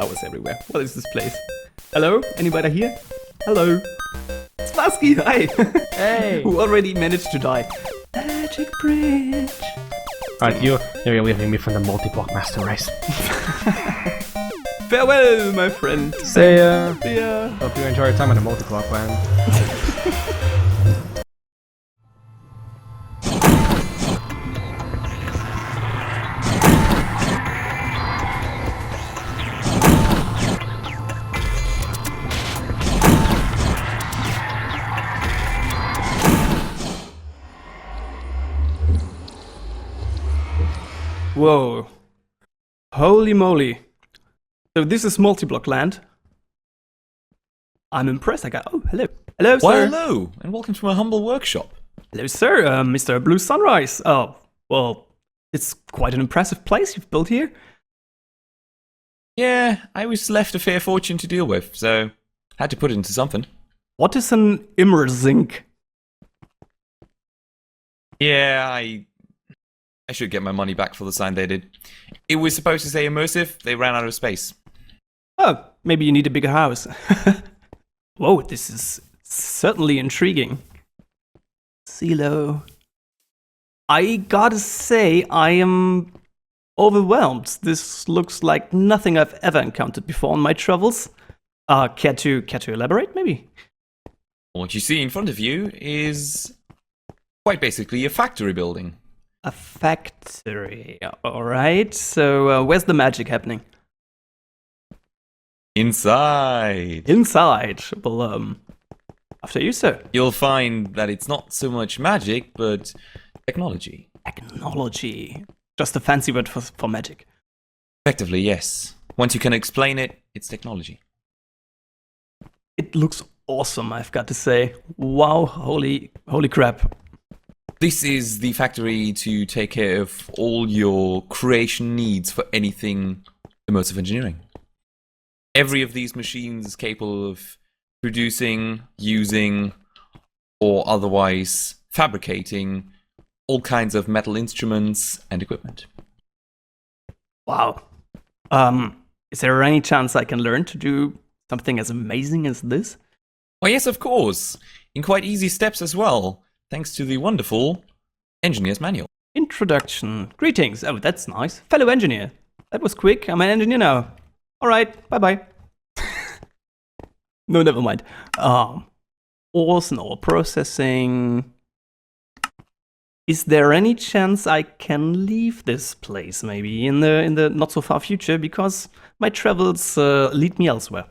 flowers everywhere. What is this place? Hello? Anybody here? Hello? It's Musky, hi! Hey! Who already managed to die. Magic Bridge! Alright, you're leaving me from the multi-block master race. Farewell, my friend! See ya! See ya! Hope you enjoy your time on the multi-block land. Whoa. Holy moly. So this is multi-block land. I'm impressed. Oh, hello. Hello, sir. Why, hello, and welcome to my humble workshop. Hello, sir. Mr. BluSunrize. Oh, well, it's quite an impressive place you've built here. Yeah, I was left a fair fortune to deal with, so had to put it into something. What is an Immersive? Yeah, I should get my money back for the sign they did. It was supposed to say immersive, they ran out of space. Oh, maybe you need a bigger house. Whoa, this is certainly intriguing. Silo. I gotta say, I am overwhelmed. This looks like nothing I've ever encountered before on my travels. Care to elaborate, maybe? What you see in front of you is quite basically a factory building. A factory. Alright, so where's the magic happening? Inside. Inside. Well, after you, sir. You'll find that it's not so much magic, but technology. Technology. Just a fancy word for magic. Effectively, yes. Once you can explain it, it's technology. It looks awesome, I've got to say. Wow, holy crap. This is the factory to take care of all your creation needs for anything immersive engineering. Every of these machines is capable of producing, using, or otherwise fabricating all kinds of metal instruments and equipment. Wow. Is there any chance I can learn to do something as amazing as this? Well, yes, of course. In quite easy steps as well, thanks to the wonderful Engineer's Manual. Introduction. Greetings. Oh, that's nice. Fellow engineer. That was quick. I'm an engineer now. Alright, bye-bye. No, never mind. Ores and ore processing. Is there any chance I can leave this place, maybe, in the not-so-far future, because my travels lead me elsewhere?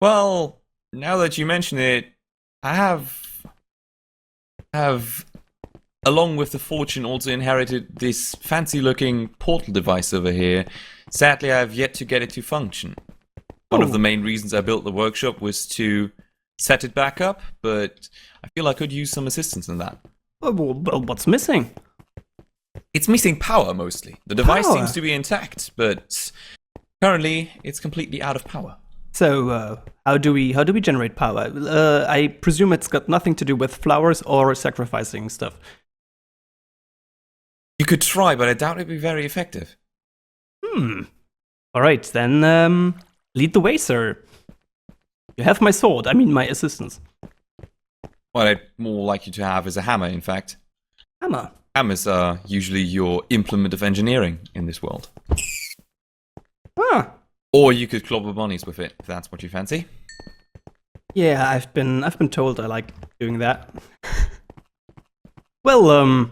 Well, now that you mention it, I have, along with the fortune, also inherited this fancy-looking portal device over here. Sadly, I have yet to get it to function. One of the main reasons I built the workshop was to set it back up, but I feel I could use some assistance in that. Well, what's missing? It's missing power, mostly. The device Power? seems to be intact, but currently it's completely out of power. So, how do we generate power? I presume it's got nothing to do with flowers or sacrificing stuff. You could try, but I doubt it'd be very effective. Alright, then, lead the way, sir. You have my sword, I mean my assistance. What I'd more like you to have is a hammer, in fact. Hammer. Hammers are usually your implement of engineering in this world. Ah. Or you could clobber bunnies with it, if that's what you fancy. Yeah, I've been told I like doing that. Well,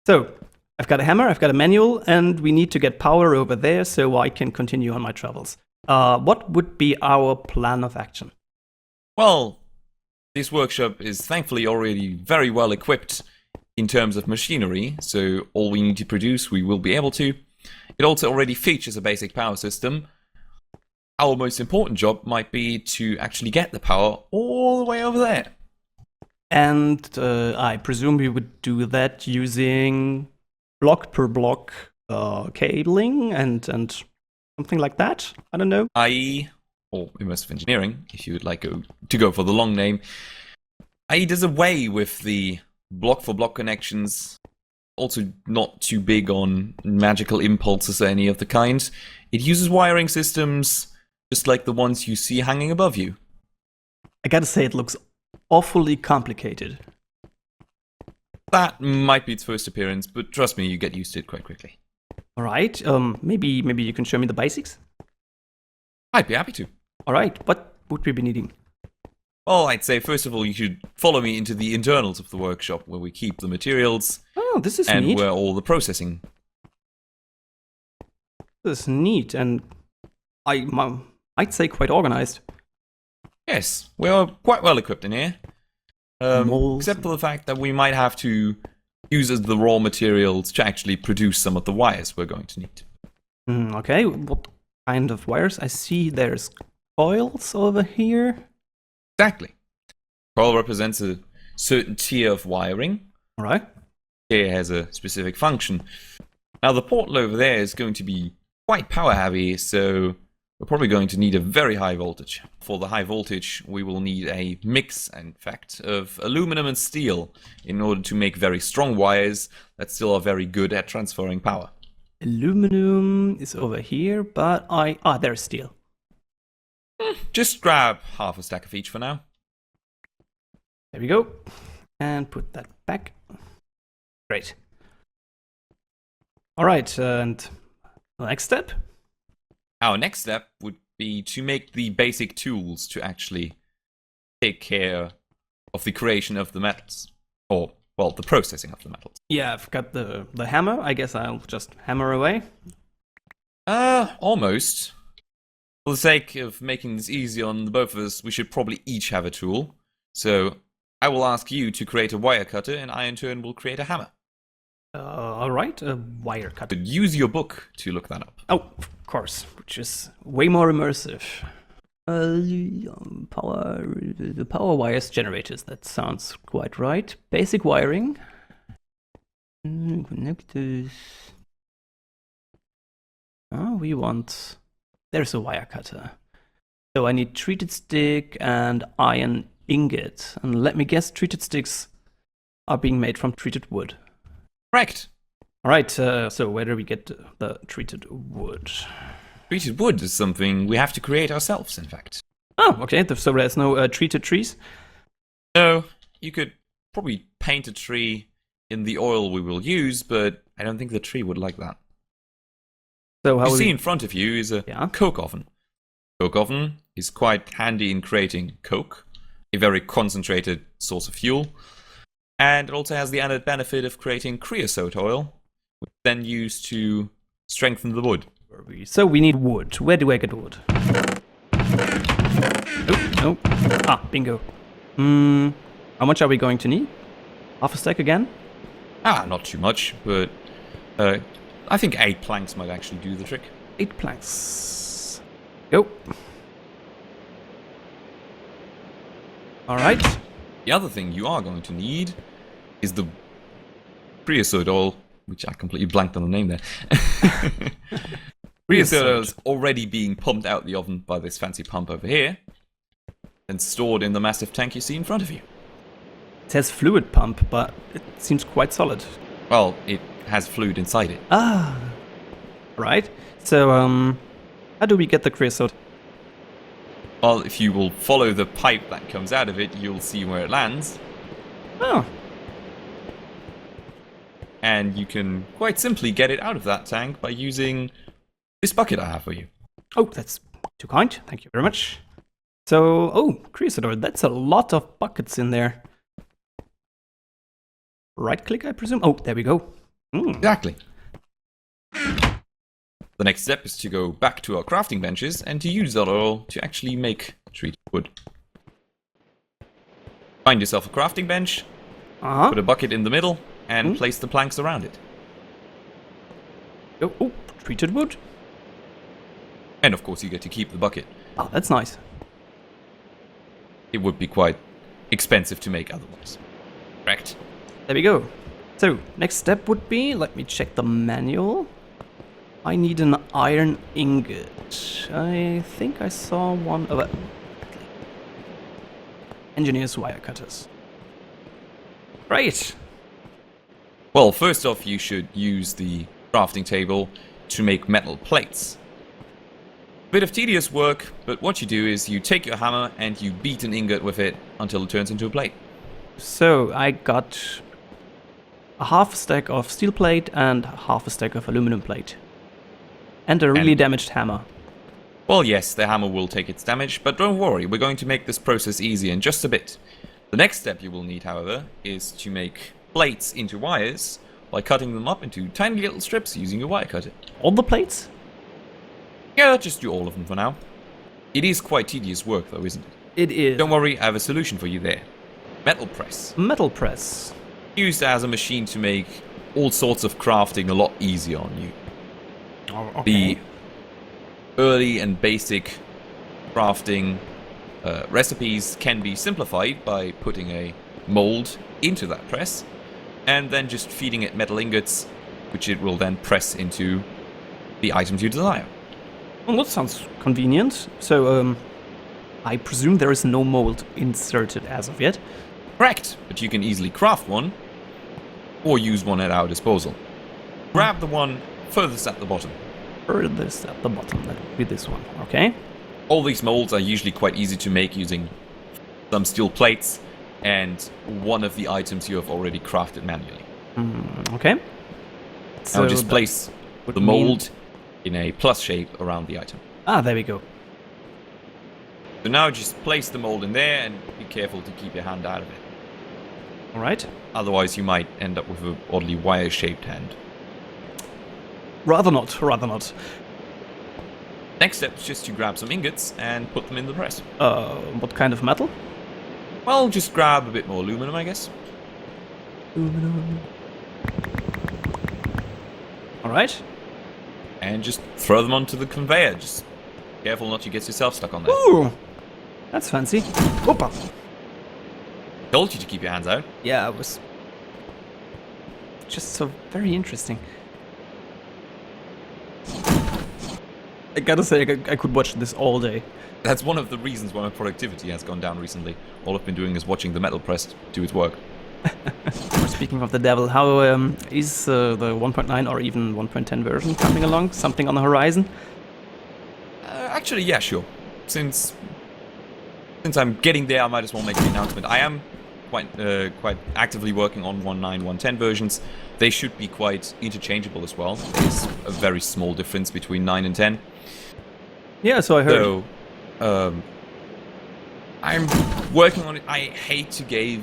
so I've got a hammer, I've got a manual, and we need to get power over there so I can continue on my travels. What would be our plan of action? Well, this workshop is thankfully already very well equipped in terms of machinery, so all we need to produce, we will be able to. It also already features a basic power system. Our most important job might be to actually get the power all the way over there. And I presume we would do that using block per block cabling and something like that? I don't know. i.e., or Immersive Engineering, if you would like to go for the long name, i.e. does away with the block-for-block connections, also not too big on magical impulses or any of the kind. It uses wiring systems just like the ones you see hanging above you. I gotta say, it looks awfully complicated. That might be its first appearance, but trust me, you get used to it quite quickly. All right, maybe you can show me the basics. I'd be happy to. All right, what would we be needing? Well, I'd say first of all, you should follow me into the internals of the workshop where we keep the materials Oh, this is and neat. where all the processing. This is neat, and I'd say quite organized. Yes, we're quite well equipped in here. Molds. Except for the fact that we might have to use as the raw materials to actually produce some of the wires we're going to need. Okay, what kind of wires? I see there's coils over here. Exactly. Coil represents a certain tier of wiring. All right. Tier has a specific function. Now the portal over there is going to be quite power heavy, so we're probably going to need a very high voltage. For the high voltage, we will need a mix, in fact, of aluminum and steel in order to make very strong wires that still are very good at transferring power. Aluminum is over here, but there's steel. Just grab half a stack of each for now. There we go. And put that back. Great. All right, and the next step? Our next step would be to make the basic tools to actually take care of the creation of the metals. Or, well, the processing of the metals. Yeah, I've got the hammer. I guess I'll just hammer away. Almost. For the sake of making this easy on the both of us, we should probably each have a tool. So, I will ask you to create a wire cutter, and I in turn will create a hammer. All right, a wire cutter. But use your book to look that up. Oh, of course, which is way more immersive. The power wires generators. That sounds quite right. Basic wiring. Connectors. Oh, we want. There's a wire cutter. So I need treated stick and iron ingot. And let me guess, treated sticks are being made from treated wood. Correct. All right, so where do we get the treated wood? Treated wood is something we have to create ourselves, in fact. Oh, okay, so there's no treated trees? No, you could probably paint a tree in the oil we will use, but I don't think the tree would like that. So how What you will see we... in front of you is a Yeah. coke oven. Coke oven is quite handy in creating coke, a very concentrated source of fuel, and it also has the added benefit of creating creosote oil, which is then used to strengthen the wood. So we need wood. Where do I get wood? Oh, no. Ah, bingo. How much are we going to need? Half a stack again? Not too much, but I think 8 planks might actually do the trick. 8 planks. Go. All right. The other thing you are going to need is the creosote oil, which I completely blanked on the name there. Creosote oil is already being pumped out the oven by this fancy pump over here and stored in the massive tank you see in front of you. It says fluid pump, but it seems quite solid. Well, it has fluid inside it. Ah. Right. So, how do we get the creosote? Well, if you will follow the pipe that comes out of it, you'll see where it lands. Oh. And you can quite simply get it out of that tank by using this bucket I have for you. Oh, that's too kind. Thank you very much. So, creosote, that's a lot of buckets in there. Right click, I presume? Oh, there we go. Exactly. The next step is to go back to our crafting benches and to use that oil to actually make treated wood. Find yourself a crafting bench, put a bucket in the middle, and place the planks around it. Oh, treated wood. And of course you get to keep the bucket. Oh, that's nice. It would be quite expensive to make otherwise. Correct. There we go. So, next step would be, let me check the manual. I need an iron ingot. I think I saw one of engineer's wire cutters. Great. Well, first off, you should use the crafting table to make metal plates. Bit of tedious work, but what you do is you take your hammer and you beat an ingot with it until it turns into a plate. So I got a half a stack of steel plate and half a stack of aluminum plate. And a really damaged hammer. Well, yes, the hammer will take its damage, but don't worry, we're going to make this process easy in just a bit. The next step you will need, however, is to make plates into wires by cutting them up into tiny little strips using your wire cutter. All the plates? Yeah, just do all of them for now. It is quite tedious work though, isn't it? It is. Don't worry, I have a solution for you there. Metal press. Metal press. Used as a machine to make all sorts of crafting a lot easier on you. Oh, okay. The early and basic crafting recipes can be simplified by putting a mold into that press and then just feeding it metal ingots, which it will then press into the items you desire. Well, that sounds convenient. So, I presume there is no mold inserted as of yet. Correct, but you can easily craft one or use one at our disposal. Grab the one furthest at the bottom. Furthest at the bottom, that would be this one, okay? All these molds are usually quite easy to make using some steel plates and one of the items you have already crafted manually. Okay. Now just place would the mold in a plus shape around the item. Ah, there we go. So now just place the mold in there and be careful to keep your hand out of it. Alright. Otherwise you might end up with an oddly wire-shaped hand. Rather not, rather not. Next step is just to grab some ingots and put them in the press. What kind of metal? Well, just grab a bit more aluminum, I guess. Aluminum. Alright. And just throw them onto the conveyor. Just careful not to get yourself stuck on there. Ooh! That's fancy. Opa! Told you to keep your hands out. Yeah, it was just so very interesting. I gotta say, I could watch this all day. That's one of the reasons why my productivity has gone down recently. All I've been doing is watching the metal press do its work. Speaking of the devil, how is the 1.9 or even 1.10 version coming along? Something on the horizon? Actually, yeah, sure. Since I'm getting there, I might as well make the announcement. I am quite actively working on 1.9, 1.10 versions. They should be quite interchangeable as well. There's a very small difference between 9 and 10. Yeah, so I heard. So, I'm working on it. I hate to give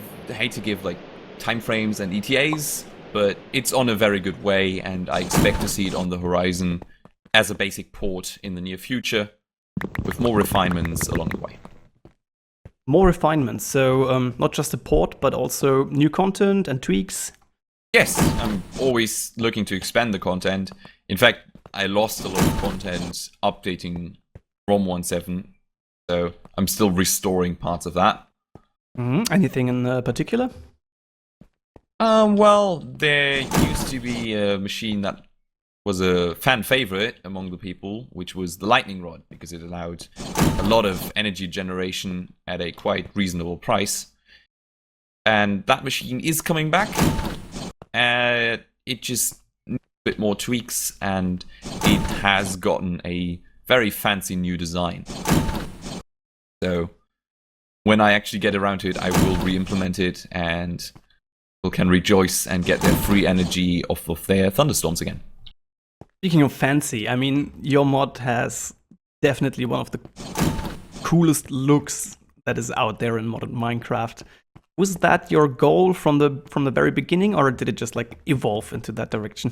like timeframes and ETAs, but it's on a very good way, and I expect to see it on the horizon as a basic port in the near future, with more refinements along the way. More refinements, so not just a port, but also new content and tweaks. Yes, I'm always looking to expand the content. In fact, I lost a lot of content updating ROM 1.7, so I'm still restoring parts of that. Anything in particular? Well, there used to be a machine that was a fan favorite among the people, which was the lightning rod, because it allowed a lot of energy generation at a quite reasonable price. And that machine is coming back. It just needs a bit more tweaks, and it has gotten a very fancy new design. So when I actually get around to it, I will re-implement it, and people can rejoice and get their free energy off of their thunderstorms again. Speaking of fancy, I mean, your mod has definitely one of the coolest looks that is out there in modern Minecraft. Was that your goal from the very beginning, or did it just like evolve into that direction?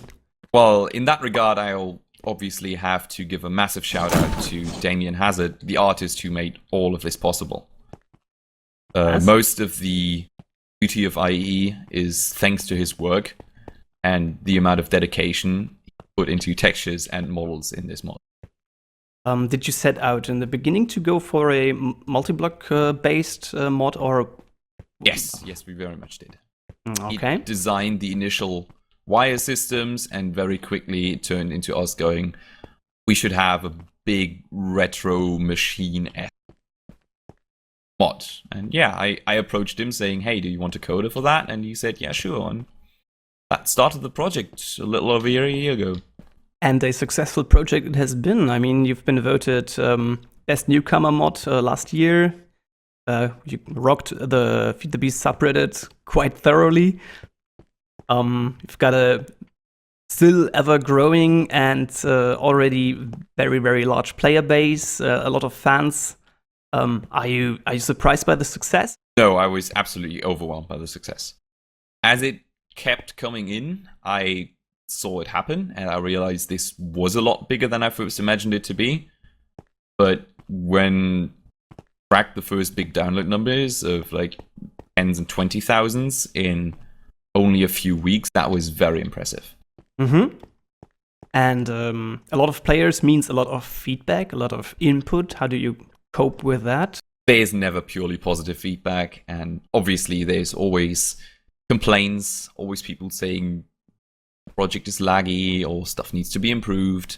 Well, in that regard, I'll obviously have to give a massive shout out to Damian Hazard, the artist who made all of this possible. Most of the beauty of IE is thanks to his work and the amount of dedication he put into textures and models in this mod. Did you set out in the beginning to go for a multi-block based mod, or? Yes, we very much did. Okay. He designed the initial wire systems, and very quickly it turned into us going, we should have a big retro machine mod. And yeah, I approached him saying, hey, do you want a coder for that? And he said, yeah, sure. And that started the project a little over a year ago. And a successful project it has been. I mean, you've been voted best newcomer mod last year. You rocked the Feed the Beast subreddit quite thoroughly. You've got a still ever growing and already very, very large player base, a lot of fans. Are you surprised by the success? No, I was absolutely overwhelmed by the success. As it kept coming in, I saw it happen, and I realized this was a lot bigger than I first imagined it to be. But when I cracked the first big download numbers of like tens and 20,000s in only a few weeks, that was very impressive. Mm-hmm. And a lot of players means a lot of feedback, a lot of input. How do you cope with that? There's never purely positive feedback, and obviously there's always complaints, always people saying project is laggy or stuff needs to be improved.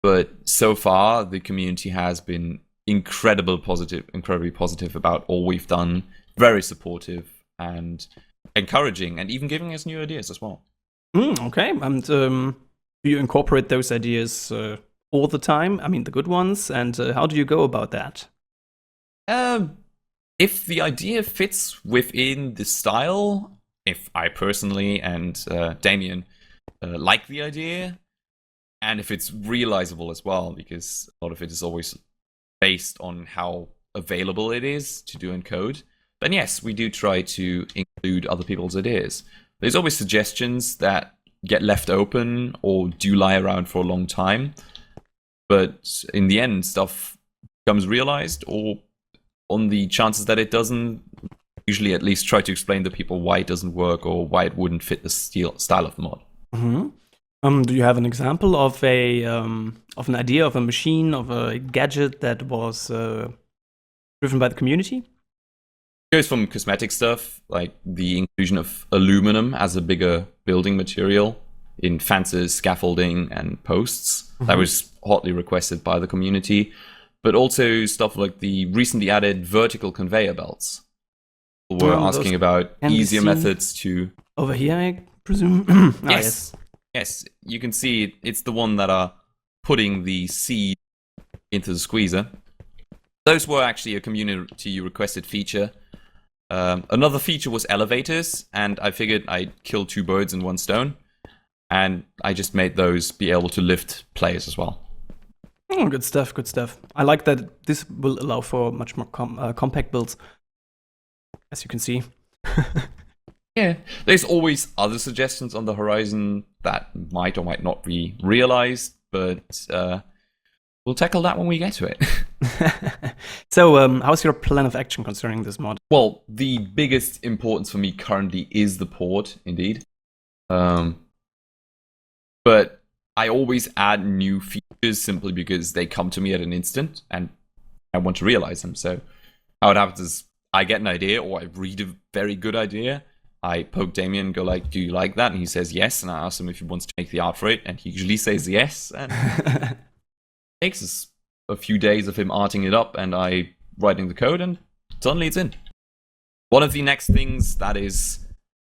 But so far, the community has been incredibly positive about all we've done, very supportive and encouraging, and even giving us new ideas as well. Okay, and do you incorporate those ideas all the time? I mean, the good ones, and how do you go about that? If the idea fits within the style, if I personally and Damian like the idea, and if it's realizable as well, because a lot of it is always based on how available it is to do in code, then yes, we do try to include other people's ideas. There's always suggestions that get left open or do lie around for a long time, but in the end, stuff becomes realized, or on the chances that it doesn't, usually at least try to explain to people why it doesn't work or why it wouldn't fit the style of the mod. Mm-hmm. Do you have an example of an idea of a machine, of a gadget that was driven by the community? It goes from cosmetic stuff, like the inclusion of aluminum as a bigger building material in fences, scaffolding, and posts. Mm-hmm. That was hotly requested by the community. But also stuff like the recently added vertical conveyor belts. We're asking about easier methods to... Over here, I presume? Yes. Yes, you can see it's the one that are putting the seed into the squeezer. Those were actually a community requested feature. Another feature was elevators, and I figured I'd kill two birds in one stone. And I just made those be able to lift players as well. Oh, good stuff, good stuff. I like that this will allow for much more compact builds, as you can see. Yeah, there's always other suggestions on the horizon that might or might not be realized, but we'll tackle that when we get to it. So, how's your plan of action concerning this mod? Well, the biggest importance for me currently is the port, indeed. But I always add new features simply because they come to me at an instant and I want to realize them. So how it happens is I get an idea, or I read a very good idea. I poke Damian and go like, do you like that? And he says yes. And I ask him if he wants to make the art for it. And he usually says yes. And it takes us a few days of him arting it up and I writing the code, and suddenly it's in. One of the next things that is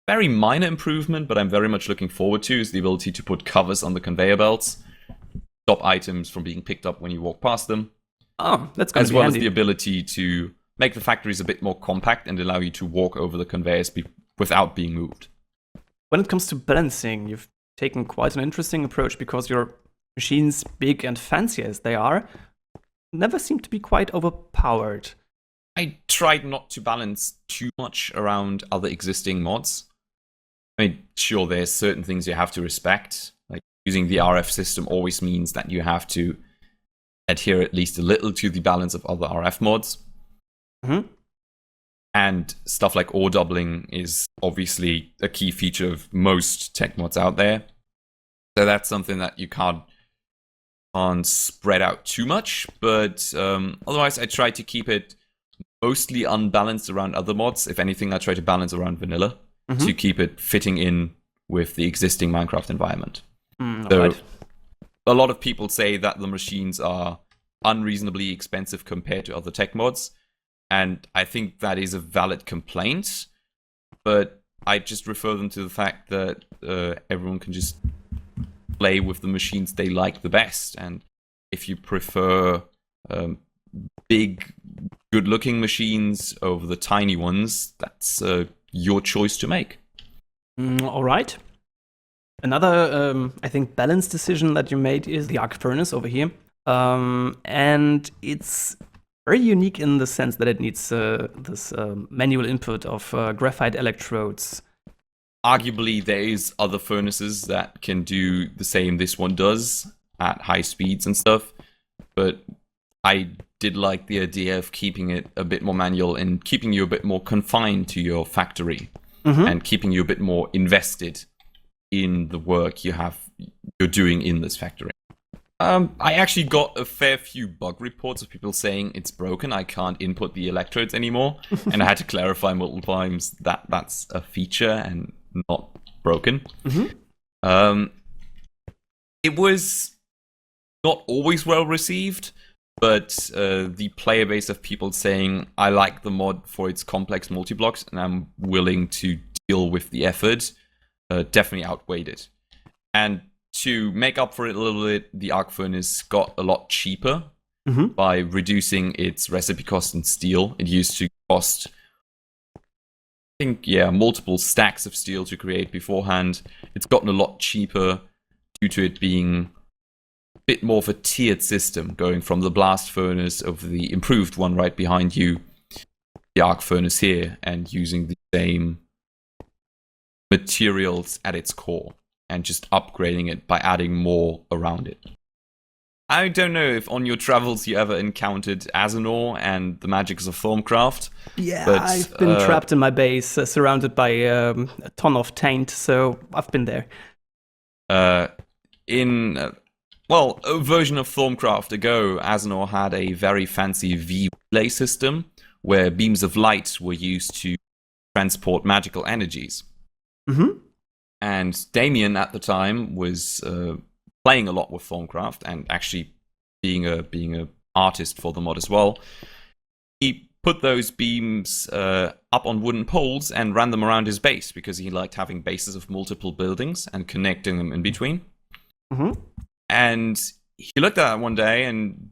very minor improvement, but I'm very much looking forward to, is the ability to put covers on the conveyor belts, stop items from being picked up when you walk past them. Oh, that's going to be handy. As well as as the ability to make the factories a bit more compact and allow you to walk over the conveyors without being moved. When it comes to balancing, you've taken quite an interesting approach, because your machines, big and fancy as they are, never seem to be quite overpowered. I tried not to balance too much around other existing mods. I mean, sure, there's certain things you have to respect. Like using the RF system always means that you have to adhere at least a little to the balance of other RF mods. Mm-hmm. And stuff like ore doubling is obviously a key feature of most tech mods out there. So that's something that you can't spread out too much. But otherwise, I try to keep it mostly unbalanced around other mods. If anything, I try to balance around vanilla. Mm-hmm. To keep it fitting in with the existing Minecraft environment. So right. A lot of people say that the machines are unreasonably expensive compared to other tech mods, and I think that is a valid complaint, but I just refer them to the fact that everyone can just play with the machines they like the best. And if you prefer big, good-looking machines over the tiny ones, that's your choice to make. All right. Another, I think, balanced decision that you made is the arc furnace over here. And it's very unique in the sense that it needs this manual input of graphite electrodes. Arguably, there is other furnaces that can do the same this one does at high speeds and stuff, but I did like the idea of keeping it a bit more manual and keeping you a bit more confined to your factory and keeping you a bit more invested in the work you're doing in this factory. I actually got a fair few bug reports of people saying it's broken, I can't input the electrodes anymore, and I had to clarify multiple times that that's a feature and not broken. It was not always well received, but the player base of people saying, I like the mod for its complex multi-blocks and I'm willing to deal with the effort, definitely outweighed it. And to make up for it a little bit, the arc furnace got a lot cheaper by reducing its recipe cost in steel. It used to cost, I think, multiple stacks of steel to create beforehand. It's gotten a lot cheaper due to it being a bit more of a tiered system, going from the blast furnace of the improved one right behind you, the arc furnace here, and using the same materials at its core and just upgrading it by adding more around it. I don't know if on your travels you ever encountered Azenor and the magics of Thaumcraft. Yeah, but, I've been trapped in my base, surrounded by a ton of taint, so I've been there. A version of Thaumcraft ago, Azenor had a very fancy V-relay system where beams of light were used to transport magical energies. And Damian at the time was playing a lot with Thaumcraft and actually being a artist for the mod as well. He put those beams up on wooden poles and ran them around his base because he liked having bases of multiple buildings and connecting them in between. And he looked at that one day, and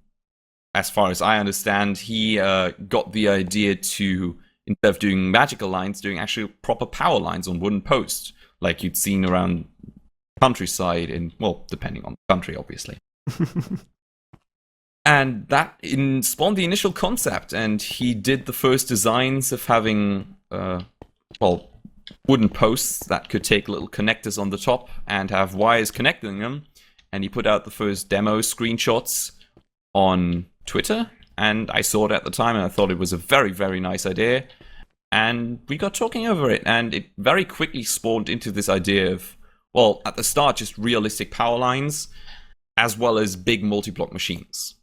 as far as I understand, he got the idea to, instead of doing magical lines, doing actually proper power lines on wooden posts, like you'd seen around countryside in, well, depending on the country, obviously. And that spawned the initial concept, and he did the first designs of having, wooden posts that could take little connectors on the top and have wires connecting them. And he put out the first demo screenshots on Twitter, and I saw it at the time, and I thought it was a very, very nice idea. And we got talking over it, and it very quickly spawned into this idea of, well, at the start, just realistic power lines, as well as big multi-block machines.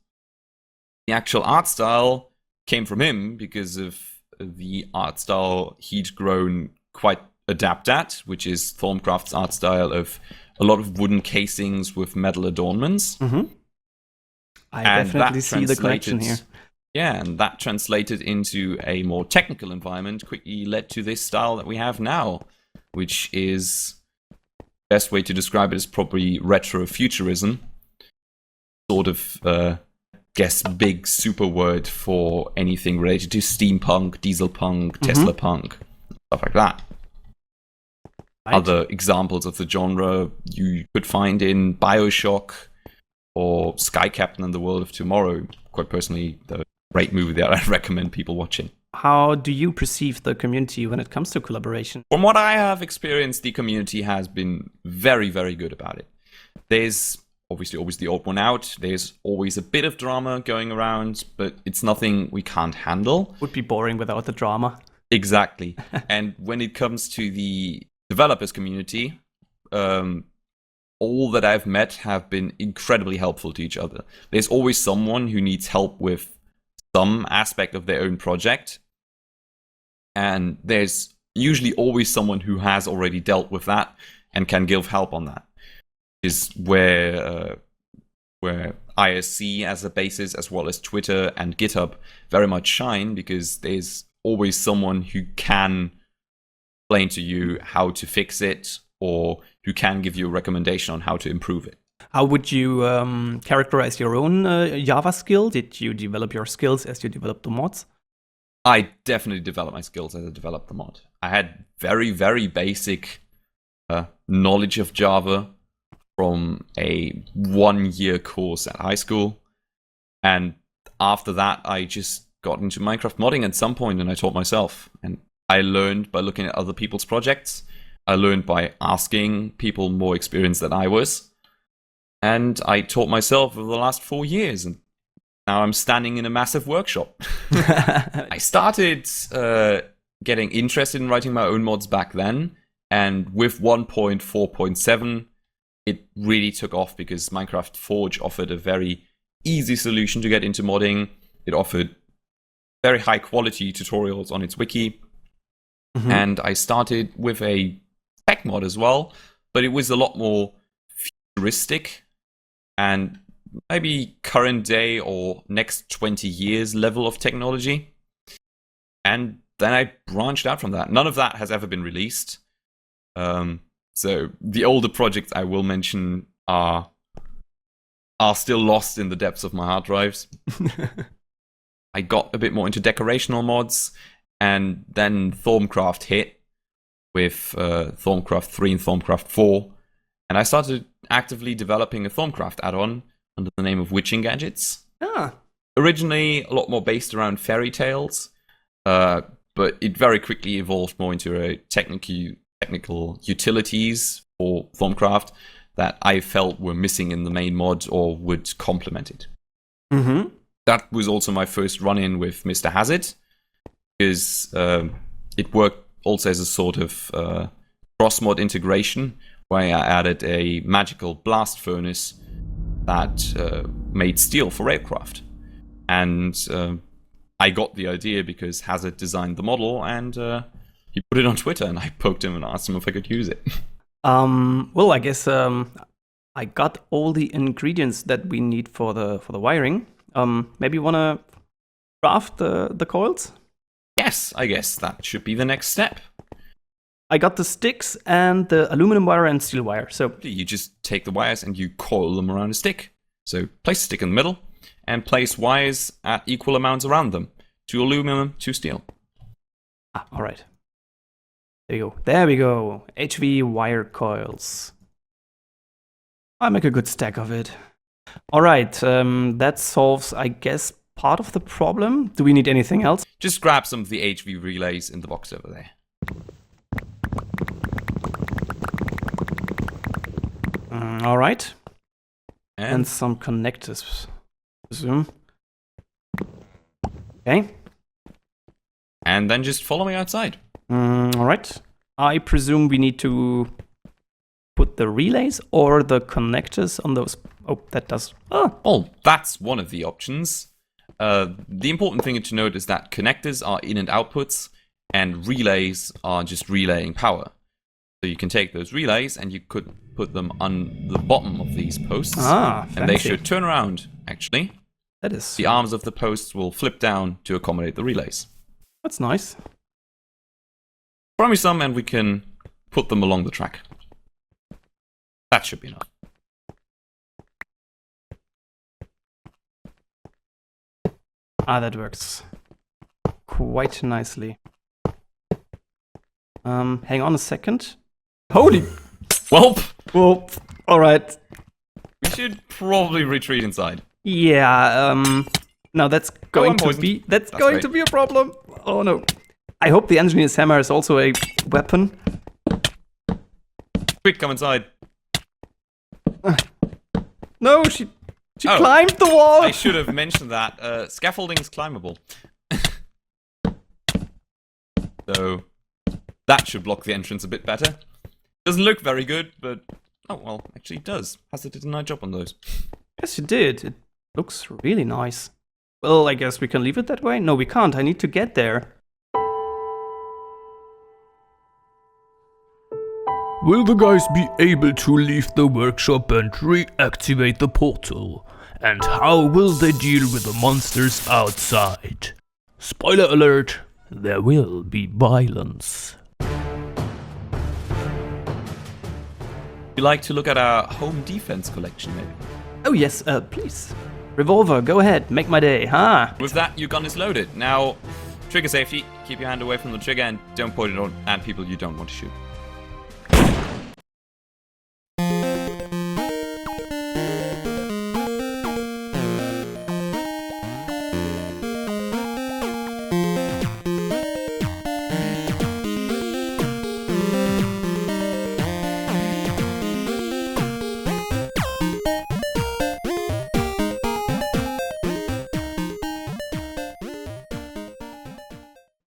The actual art style came from him because of the art style he'd grown quite adept at, which is Thaumcraft's art style of a lot of wooden casings with metal adornments. I definitely see the connection here. Yeah, and that translated into a more technical environment, quickly led to this style that we have now, which is, best way to describe it is probably retro-futurism. Sort of, guess, big super word for anything related to steampunk, dieselpunk, Tesla punk, stuff like that. Right. Other examples of the genre you could find in BioShock or Sky Captain and the World of Tomorrow. Quite personally, the great movie that I recommend people watching. How do you perceive the community when it comes to collaboration? From what I have experienced, the community has been very, very good about it. There's obviously always the odd one out. There's always a bit of drama going around, but it's nothing we can't handle. Would be boring without the drama. Exactly. And when it comes to the developers community, all that I've met have been incredibly helpful to each other. There's always someone who needs help with some aspect of their own project, and there's usually always someone who has already dealt with that and can give help on that. Is where ISC as a basis, as well as Twitter and GitHub, very much shine, because there's always someone who can explain to you how to fix it, or who can give you a recommendation on how to improve it. How would you characterize your own Java skill? Did you develop your skills as you developed the mods? I definitely developed my skills as I developed the mod. I had very, very basic knowledge of Java from a 1-year course at high school. And after that, I just got into Minecraft modding at some point and I taught myself. And I learned by looking at other people's projects. I learned by asking people more experienced than I was. And I taught myself over the last 4 years. And now I'm standing in a massive workshop. I started getting interested in writing my own mods back then. And with 1.4.7, it really took off because Minecraft Forge offered a very easy solution to get into modding. It offered very high quality tutorials on its wiki. Mm-hmm. And I started with a tech mod as well, but it was a lot more futuristic and maybe current day or next 20 years level of technology. And then I branched out from that. None of that has ever been released. So the older projects I will mention are still lost in the depths of my hard drives. I got a bit more into decorational mods, and then Thaumcraft hit with Thaumcraft 3 and Thaumcraft 4, and I started actively developing a Thaumcraft add-on under the name of Witching Gadgets. Originally a lot more based around fairy tales, but it very quickly evolved more into a technical utilities for Thaumcraft that I felt were missing in the main mod or would complement it. Mm-hmm. That was also my first run-in with Mr. Hazard, because it worked also as a sort of cross-mod integration, where I added a magical blast furnace that made steel for railcraft. And I got the idea because Hazard designed the model, and he put it on Twitter, and I poked him and asked him if I could use it. Well, I guess I got all the ingredients that we need for the wiring. Maybe you wanna craft the coils? Yes, I guess that should be the next step. I got the sticks and the aluminum wire and steel wire. So you just take the wires and you coil them around a stick. So place a stick in the middle and place wires at equal amounts around them. 2 aluminum, 2 steel. All right. There you go. There we go. HV wire coils. I make a good stack of it. All right. That solves, I guess, part of the problem. Do we need anything else? Just grab some of the HV relays in the box over there. All right. And some connectors, I presume. Okay. And then just follow me outside. All right. I presume we need to put the relays or the connectors on those. Oh, that does. Oh, that's one of the options. The important thing to note is that connectors are in and outputs, and relays are just relaying power. So you can take those relays and you could put them on the bottom of these posts. And they should turn around, actually. That is. The arms of the posts will flip down to accommodate the relays. That's nice. Throw me some and we can put them along the track. That should be enough. That works quite nicely. Hang on a second. Holy! Well, all right. We should probably retreat inside. Yeah, no, that's going to be a problem. Oh no. I hope the engineer's hammer is also a weapon. Quick, come inside. No, she climbed the wall. I should have mentioned that. Scaffolding is climbable. So that should block the entrance a bit better. Doesn't look very good, but oh well, actually it does. Hazard did a nice job on those. Yes, you did. It looks really nice. Well, I guess we can leave it that way. No, we can't. I need to get there. Will the guys be able to leave the workshop and reactivate the portal? And how will they deal with the monsters outside? Spoiler alert, there will be violence. You like to look at our home defense collection, maybe? Oh yes, please. Revolver, go ahead, make my day, huh? With that, your gun is loaded. Now, trigger safety. Keep your hand away from the trigger and don't point it at people you don't want to shoot.